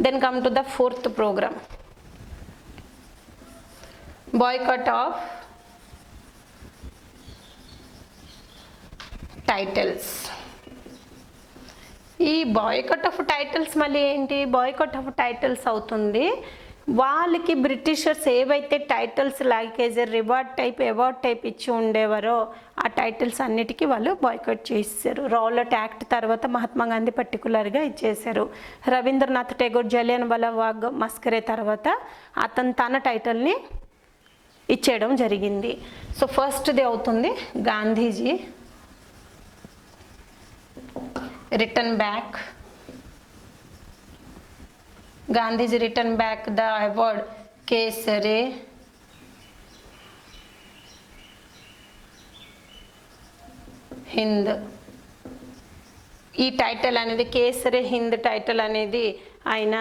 then come to the fourth program, boycott of titles. ఈ బాయ్కట్ ఆఫ్ టైటిల్స్ మళ్ళీ ఏంటి? బాయ్కట్ ఆఫ్ టైటిల్స్ అవుతుంది వాళ్ళకి బ్రిటిషర్స్ ఏవైతే టైటిల్స్ లైకేజ్ రివార్డ్ టైప్ అవార్డ్ టైప్ ఇచ్చి ఉండేవారో ఆ టైటిల్స్ అన్నిటికీ వాళ్ళు బాయ్కట్ చేశారు. రౌలట్ యాక్ట్ తర్వాత మహాత్మా గాంధీ పర్టికులర్గా ఇచ్చేశారు. రవీంద్రనాథ్ ఠాగూర్ జలియన్ వాలాబాగ్ మస్కరే తర్వాత అతను తన టైటిల్ని ఇచ్చేయడం జరిగింది. సో ఫస్ట్ది అవుతుంది Gandhiji return back. Gandhiji return back the award కేసరే హింద్. ఈ టైటిల్ అనేది కేసరే హింద్ టైటిల్ అనేది ఆయన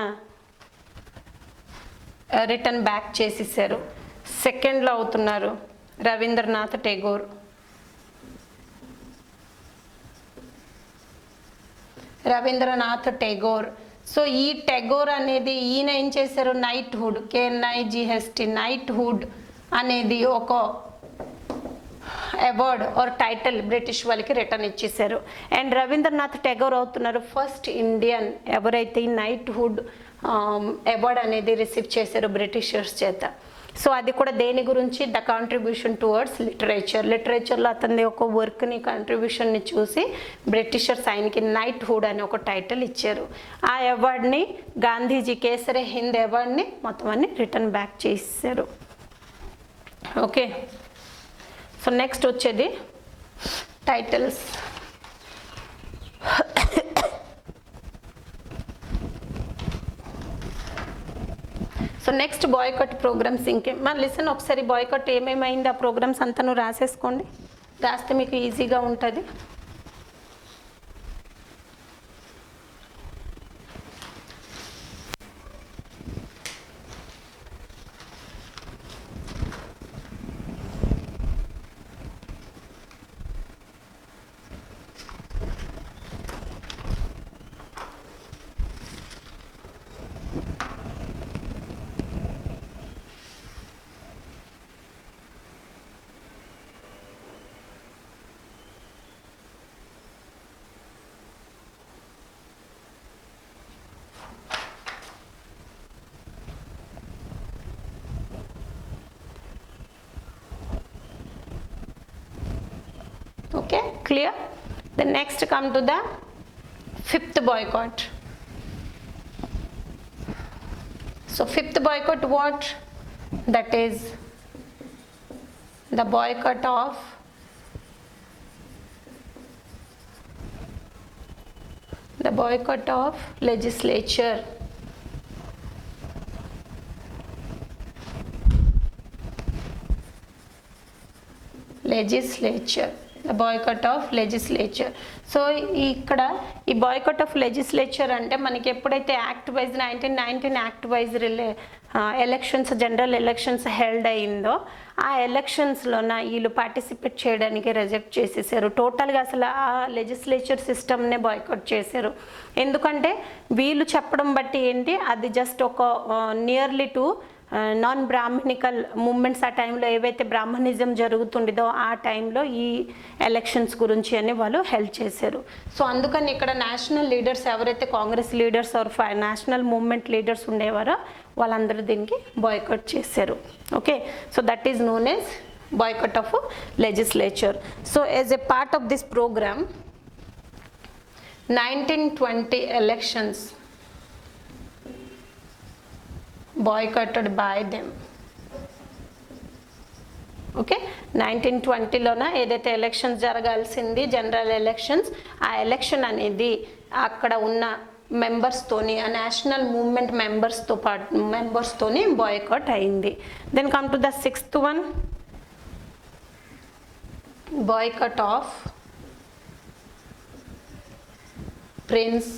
రిటర్న్ బ్యాక్ చేసేసారు. సెకండ్లో అవుతున్నారు రవీంద్రనాథ్ ఠాగూర్. సో ఈ ఠాగూర్ అనేది ఈయన ఏం చేశారు? నైట్హుడ్, KNIGHT నైట్హుడ్ అనేది ఒక అవార్డ్ ఆర్ టైటిల్ బ్రిటిష్ వాళ్ళకి రిటర్న్ ఇచ్చేసారు. అండ్ రవీంద్రనాథ్ ఠాగూర్ అవుతున్నారు ఫస్ట్ ఇండియన్ ఎవరైతే ఈ నైట్హుడ్ అవార్డ్ అనేది రిసీవ్ చేశారు బ్రిటిషర్స్ చేత. సో అది కూడా దేని గురించి? ద కాంట్రిబ్యూషన్ టువర్డ్స్ లిటరేచర్లో అతని ఒక వర్క్ని కాంట్రిబ్యూషన్ని చూసి బ్రిటిషర్స్ ఆయనకి నైట్హుడ్ అనే ఒక టైటిల్ ఇచ్చారు. ఆ అవార్డ్ని గాంధీజీ కేసరే హింద్ అవార్డ్ని మొత్తం అన్ని రిటర్న్ బ్యాక్ చేశారు. ఓకే, సో నెక్స్ట్ వచ్చేది titles. So next boycott programmes ఇంకేం మన లిసన్ ఒకసారి బాయ్కట్ ఏమేమైంది ఆ ప్రోగ్రామ్స్ అంతా రాసేసుకోండి. రాస్తే మీకు ఈజీగా ఉంటుంది. Okay, clear? Then next come to the fifth boycott. So fifth boycott what? That is the boycott of legislature. The boycott of legislature. So ఇక్కడ ఈ బాయ్కట్ ఆఫ్ లెజిస్లేచర్ అంటే మనకి ఎప్పుడైతే act wise 1919 act wise elections general elections held అయిందో ఆ ఎలక్షన్స్లోన వీళ్ళు participate చేయడానికి reject చేసేసారు. టోటల్గా అసలు ఆ లెజిస్లేచర్ సిస్టమ్నే బాయ్కట్ చేశారు. ఎందుకంటే వీళ్ళు చెప్పడం బట్టి ఏంటి అది జస్ట్ ఒక nearly to non Brahmanical movements ఆ టైంలో ఏవైతే బ్రాహ్మణిజం జరుగుతుండేదో ఆ టైంలో ఈ ఎలక్షన్స్ గురించి అని వాళ్ళు హెల్ప్ చేశారు. సో అందుకని ఇక్కడ నేషనల్ లీడర్స్ ఎవరైతే Congress leaders or national movement leaders ఉండేవారో వాళ్ళందరూ దీనికి బాయ్కట్ చేశారు. Okay, so that is known as boycott of legislature. So as a part of this program 1920 elections boycotted by them. Okay, 1920లోన ఏదైతే ఎలక్షన్స్ జరగాల్సింది జనరల్ ఎలక్షన్స్, ఆ election అనేది అక్కడ ఉన్న మెంబర్స్తోని, ఆ నేషనల్ మూవ్మెంట్ మెంబర్స్తోని బాయ్కాట్ అయింది. Then come to the 6th one, boycott of Prince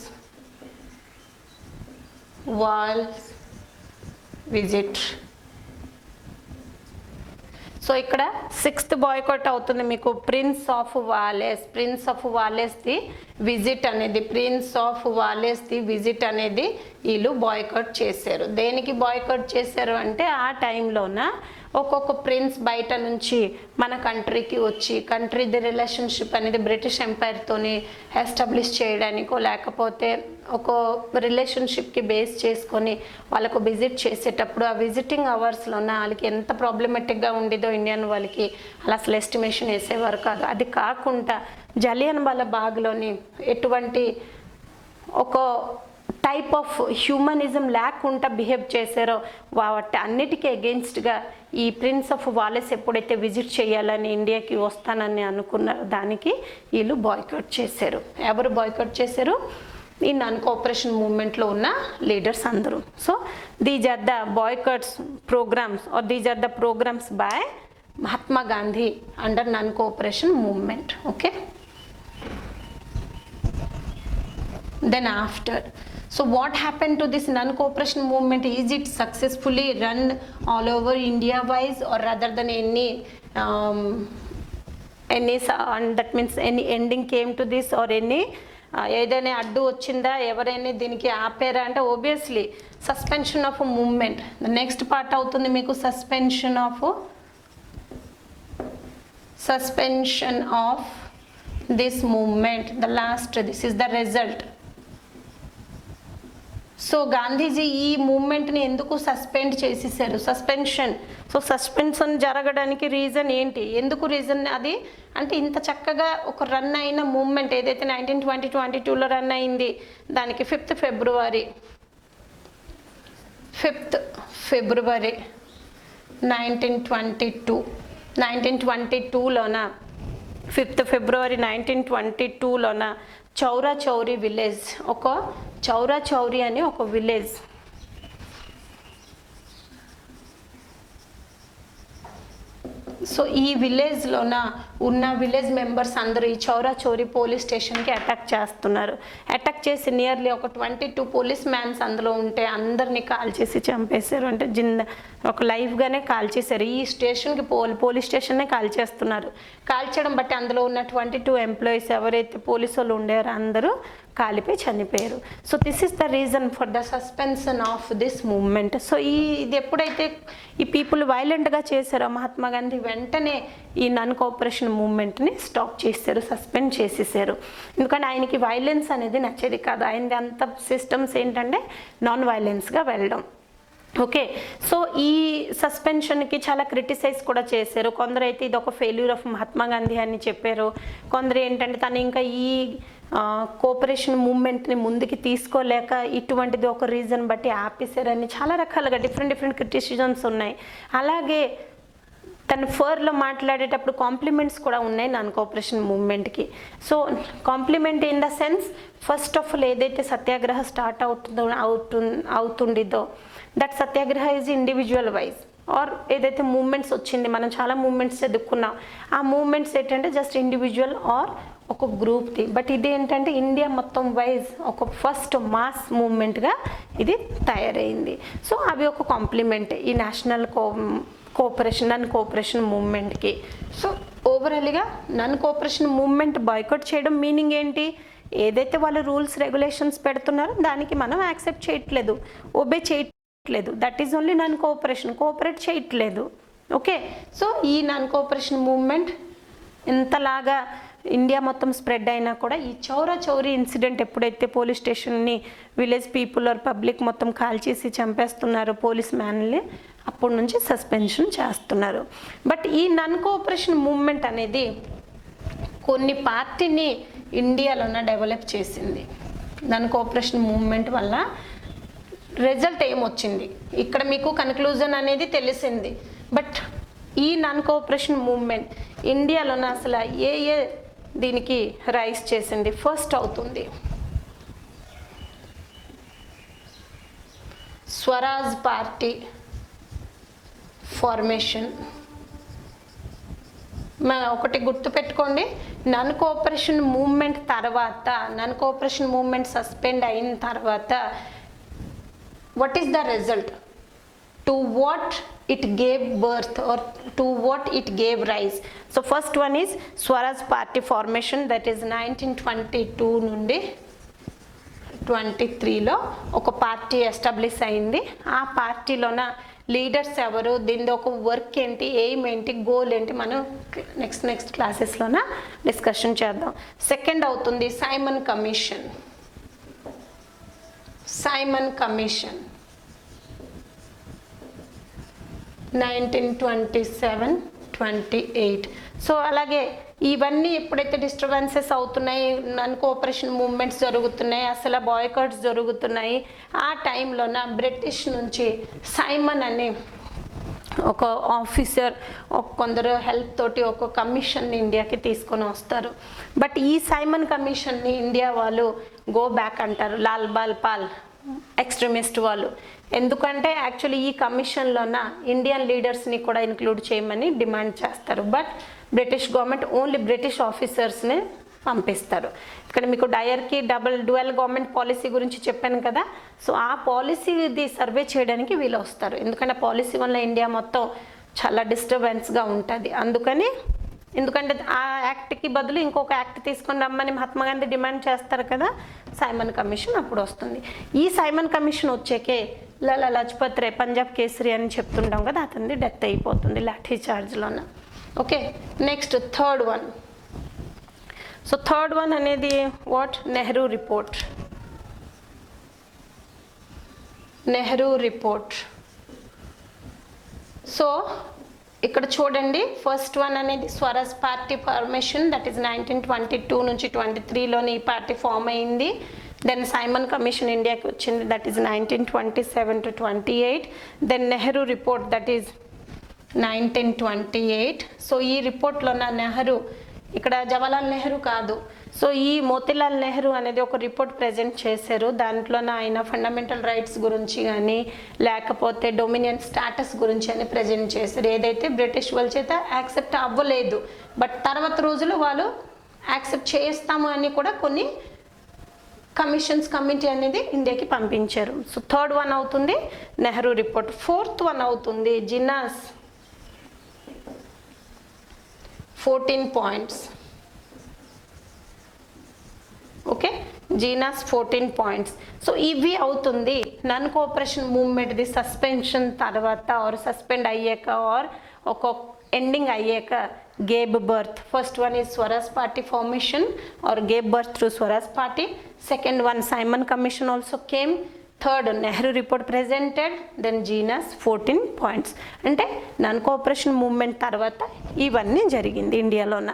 Wales visit. So ఇక్కడ 6th బాయ్కాట్ అవుతుంది మీకు ప్రిన్స్ ఆఫ్ వాలెస్ది విజిట్ అనేది, వీళ్ళు బాయ్కాట్ చేశారు. దేనికి బాయ్కాట్ చేశారు అంటే ఆ టైంలోన ఒక్కొక్క ప్రిన్స్ బయట నుంచి మన కంట్రీకి వచ్చి కంట్రీది రిలేషన్షిప్ అనేది బ్రిటిష్ ఎంపైర్తోని ఎస్టాబ్లిష్ చేయడానికో లేకపోతే ఒక రిలేషన్షిప్కి బేస్ చేసుకొని వాళ్ళకు విజిట్ చేసేటప్పుడు ఆ విజిటింగ్ అవర్స్లోన వాళ్ళకి ఎంత ప్రాబ్లమెటిక్గా ఉండేదో ఇండియన్ వాళ్ళకి అలా అసలు ఎస్టిమేషన్ వేసేవారు కాదు. అది కాకుండా జలియన్ వాలా బాగ్లోని ఎటువంటి ఒక టైప్ ఆఫ్ హ్యూమనిజం లేకుండా బిహేవ్ చేశారో వాటి అన్నిటికీ అగెయిన్స్ట్గా ఈ ప్రిన్స్ ఆఫ్ వాలెస్ ఎప్పుడైతే విజిట్ చేయాలని ఇండియాకి వస్తానని అనుకున్నారో దానికి వీళ్ళు బాయ్కాట్ చేశారు. ఎవరు బాయ్కాట్ చేశారు? ఈ నాన్ కోఆపరేషన్ మూవ్మెంట్లో ఉన్న లీడర్స్ అందరూ. So these are the boycotts programs or these are the programs by Mahatma Gandhi under non cooperation movement. Okay, then after, so what happened to this non-cooperation movement? Is it successfully run all over India wise, or rather than any that means any ending came to this, or any ఏదైనా అడ్డు వచ్చిందా, ఎవరైనా దీనికి ఆపారా అంటే obviously suspension of movement. The next part అవుతుంది మీకు suspension of this movement. The last, this is the result. So Gandhiji ఈ మూవ్మెంట్ని ఎందుకు సస్పెండ్ చేసేసారు? సస్పెన్షన్ జరగడానికి రీజన్ ఏంటి? ఎందుకు రీజన్ అది అంటే ఇంత చక్కగా ఒక రన్ అయిన మూవ్మెంట్ ఏదైతే 1922లో రన్ అయింది, దానికి 5th ఫిబ్రవరి 1922లోన 5th ఫిబ్రవరి 1922లోన చౌరా చౌరీ విలేజ్, ఒక చౌరా చౌరీ అని ఒక విలేజ్, సో ఈ విలేజ్లోన ఉన్న విలేజ్ మెంబర్స్ అందరూ ఈ చౌరా చౌరీ పోలీస్ స్టేషన్కి అటాక్ చేస్తున్నారు. అటాక్ చేసి నియర్లీ ఒక 22 పోలీస్ మ్యాన్స్ అందులో ఉంటే అందరినీ కాల్ చేసి చంపేశారు. అంటే ఒక లైవ్గానే కాల్ చేశారు. ఈ స్టేషన్కి పోలీస్ స్టేషన్నే కాల్ చేస్తున్నారు. కాల్ చేయడం బట్టి అందులో ఉన్న 22 ఎంప్లాయీస్ ఎవరైతే పోలీసు వాళ్ళు ఉండారో అందరూ కాలిపోయి చనిపోయారు. So this is the reason for the suspension of this movement. So ఇది ఎప్పుడైతే ఈ పీపుల్ వైలెంట్గా చేశారో మహాత్మా గాంధీ వెంటనే ఈ నాన్ కోఆపరేషన్ మూవ్మెంట్ని స్టాప్ చేశారు, సస్పెండ్ చేసేసారు. ఎందుకంటే ఆయనకి వైలెన్స్ అనేది నచ్చేది కాదు. ఆయనది అంత సిస్టమ్స్ ఏంటంటే నాన్ వైలెన్స్గా వెళ్ళడం. ఓకే, సో ఈ సస్పెన్షన్కి చాలా క్రిటిసైజ్ కూడా చేశారు. కొందరు అయితే ఇది ఒక ఫెయిల్యూర్ ఆఫ్ మహాత్మా గాంధీ అని చెప్పారు. కొందరు ఏంటంటే తను ఇంకా ఈ కోఆపరేషన్ మూవ్మెంట్ని ముందుకి తీసుకోలేక ఇటువంటిది ఒక రీజన్ బట్టి ఆపేశారని చాలా రకాలుగా డిఫరెంట్ క్రిటిసిజమ్స్ ఉన్నాయి. అలాగే తను ఫర్లో మాట్లాడేటప్పుడు కాంప్లిమెంట్స్ కూడా ఉన్నాయి నాన్ కోఆపరేషన్ మూవ్మెంట్కి. So compliment in the sense, first of all ఏదైతే సత్యాగ్రహ స్టార్ట్ అవుతుండిదో that satyagraha is individual wise, or ఏదైతే మూవ్మెంట్స్ వచ్చింది, మనం చాలా మూవ్మెంట్స్ చదువుకున్నాం, ఆ మూవ్మెంట్స్ ఏంటంటే జస్ట్ ఇండివిజువల్ ఆర్ ఒక గ్రూప్ది. బట్ ఇది ఏంటంటే ఇండియా మొత్తం వైజ్ ఒక ఫస్ట్ మాస్ మూవ్మెంట్గా ఇది తయారైంది. సో అవి ఒక కాంప్లిమెంట్ ఈ నేషనల్ నాన్ కోఆపరేషన్ మూవ్మెంట్కి. సో ఓవరాల్గా నాన్ కోఆపరేషన్ మూవ్మెంట్ బాయ్కాట్ చేయడం మీనింగ్ ఏంటి? ఏదైతే వాళ్ళు రూల్స్ రెగ్యులేషన్స్ పెడుతున్నారో దానికి మనం యాక్సెప్ట్ చేయట్లేదు, ఒబే చేయట్లేదు. That is only non cooperate చేయట్లేదు. ఓకే, సో ఈ నాన్ కోఆపరేషన్ మూవ్మెంట్ ఇంతలాగా ఇండియా మొత్తం స్ప్రెడ్ అయినా కూడా ఈ చౌరా చౌరీ ఇన్సిడెంట్ ఎప్పుడైతే పోలీస్ స్టేషన్ని విలేజ్ పీపుల్ ఆర్ పబ్లిక్ మొత్తం కాల్ చేసి చంపేస్తున్నారు పోలీస్ మ్యాన్ని, అప్పటి నుంచి సస్పెన్షన్ చేస్తున్నారు. బట్ ఈ నాన్ కోఆపరేషన్ మూవ్మెంట్ అనేది కొన్ని పార్టీని ఇండియాలోన డెవలప్ చేసింది. నాన్ కోఆపరేషన్ మూవ్మెంట్ వల్ల రిజల్ట్ ఏమొచ్చింది ఇక్కడ మీకు కన్క్లూజన్ అనేది తెలిసింది. బట్ ఈ నాన్ కోఆపరేషన్ మూవ్మెంట్ ఇండియాలోన అసలు ఏ దీనికి రైజ్ చేసింది? ఫస్ట్ అవుతుంది స్వరాజ్ పార్టీ ఫార్మేషన్. ఒకటి గుర్తుపెట్టుకోండి, నాన్ కోఆపరేషన్ మూవ్మెంట్ తర్వాత, నాన్ కోఆపరేషన్ మూవ్మెంట్ సస్పెండ్ అయిన తర్వాత what is the result, to what it gave birth or to what it gave rise. So first one is Swaraj Party formation, that is 1922 నుండి 23లో ఒక party establish అయింది. ఆ పార్టీలోన leaders ఎవరు, దీని ఒక work ఏంటి, ఎయిమ్ ఏంటి, గోల్ ఏంటి, మనం నెక్స్ట్ క్లాసెస్లోన డిస్కషన్ చేద్దాం. సెకండ్ అవుతుంది సైమన్ కమిషన్. 1927-28. సో అలాగే ఇవన్నీ ఎప్పుడైతే డిస్టర్బెన్సెస్ అవుతున్నాయి, నాన్ కోఆపరేషన్ మూవ్మెంట్స్ జరుగుతున్నాయి, అసలు బాయ్కాట్స్ జరుగుతున్నాయి, ఆ టైంలోన బ్రిటిష్ నుంచి సైమన్ అనే ఒక ఆఫీసర్ కొందరు హెల్ప్ తోటి ఒక కమిషన్ని ఇండియాకి తీసుకొని వస్తారు. బట్ ఈ సైమన్ కమిషన్ని ఇండియా వాళ్ళు గో బ్యాక్ అంటారు, లాల్ బాల్ పాల్ ఎక్స్ట్రీమిస్ట్ వాళ్ళు. ఎందుకంటే యాక్చువల్లీ ఈ కమిషన్లోన ఇండియన్ లీడర్స్ని కూడా ఇంక్లూడ్ చేయమని డిమాండ్ చేస్తారు. But British government only British ఆఫీసర్స్ని పంపిస్తారు. ఇక్కడ మీకు డయర్కి డ్యువల్ గవర్నమెంట్ పాలసీ గురించి చెప్పాను కదా. సో ఆ పాలసీది సర్వే చేయడానికి వీళ్ళు వస్తారు. ఎందుకంటే పాలసీ వల్ల ఇండియా మొత్తం చాలా డిస్టర్బెన్స్గా ఉంటుంది. ఎందుకంటే ఆ యాక్ట్కి బదులు ఇంకొక యాక్ట్ తీసుకొని రమ్మని మహాత్మా గాంధీ డిమాండ్ చేస్తారు కదా. సైమన్ కమిషన్ అప్పుడు వస్తుంది. ఈ సైమన్ కమిషన్ వచ్చాకే లాలా లజపత్ రాయ్, పంజాబ్ కేసరి అని చెప్తుంటాం కదా, అతనిది డెత్ అయిపోతుంది లాఠీ చార్జ్లోన. Okay, next third one. So third one అనేది వాట్? నెహ్రూ రిపోర్ట్. సో ఇక్కడ చూడండి, ఫస్ట్ వన్ అనేది Swaraj party formation, that is 1922 నుంచి 23లోని ఈ పార్టీ ఫామ్ అయింది. దెన్ సైమన్ కమిషన్ ఇండియాకి వచ్చింది, that is 1927-28. Then Nehru report, that is 1928. So ఈ రిపోర్ట్లో నెహ్రూ, ఇక్కడ జవహర్లాల్ నెహ్రూ కాదు, సో ఈ మోతీలాల్ నెహ్రూ అనేది ఒక రిపోర్ట్ ప్రజెంట్ చేశారు. దాంట్లోన ఆయన ఫండమెంటల్ రైట్స్ గురించి కానీ లేకపోతే డొమినియన్ స్టాటస్ గురించి అని ప్రజెంట్ చేశారు. ఏదైతే బ్రిటిష్ వాళ్ళ చేత యాక్సెప్ట్ అవ్వలేదు, బట్ తర్వాత రోజులు వాళ్ళు యాక్సెప్ట్ చేస్తాము అని కూడా కొన్ని కమిటీ అనేది ఇండియాకి పంపించారు. సో థర్డ్ వన్ అవుతుంది నెహ్రూ రిపోర్ట్. ఫోర్త్ వన్ అవుతుంది Jinnah's 14 points. Okay, Jinnah's 14 points. So ఇవి అవుతుంది నాన్ కోఆపరేషన్ మూవ్మెంట్ది సస్పెన్షన్ తర్వాత ఆర్ సస్పెండ్ అయ్యాక ఆర్ ఒక ఎండింగ్ అయ్యాక gave birth. First one is Swaraj Party formation or gave birth through Swaraj Party. Second one, Simon Commission also came. Third, Nehru report presented. Then Jinas 14 points. అంటే non cooperation movement తర్వాత ఇవన్నీ జరిగింది ఇండియాలోన.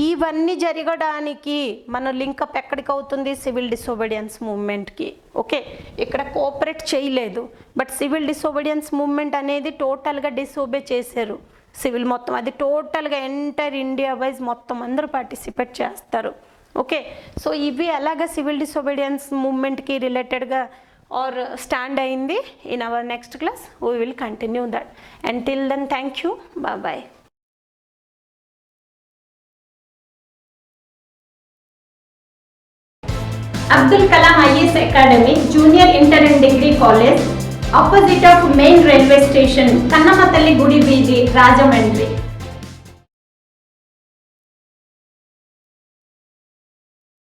ఇవన్నీ జరగడానికి మన link up ఎక్కడికి అవుతుంది? Civil disobedience మూవ్మెంట్కి. ఓకే, ఇక్కడ కోఆపరేట్ చేయలేదు, బట్ సివిల్ డిసోబీడియన్స్ మూవ్మెంట్ అనేది టోటల్గా డిసోబే చేశారు. సివిల్ మొత్తం అది టోటల్గా ఎంటైర్ ఇండియా వైజ్ మొత్తం అందరూ పార్టిసిపేట్ చేస్తారు. ఓకే, సో ఇవి అలాగా సివిల్ డిసోబీడియన్స్ మూవ్మెంట్కి రిలేటెడ్గా ఆర్ స్టాండ్ అయింది. In our next class we will continue that. Until then thank you, bye. Abdul Kalam IAS Academy, Junior Inter and Degree College, opposite of main railway station, Kannamatalli Gudi Veedi, Rajahmundry.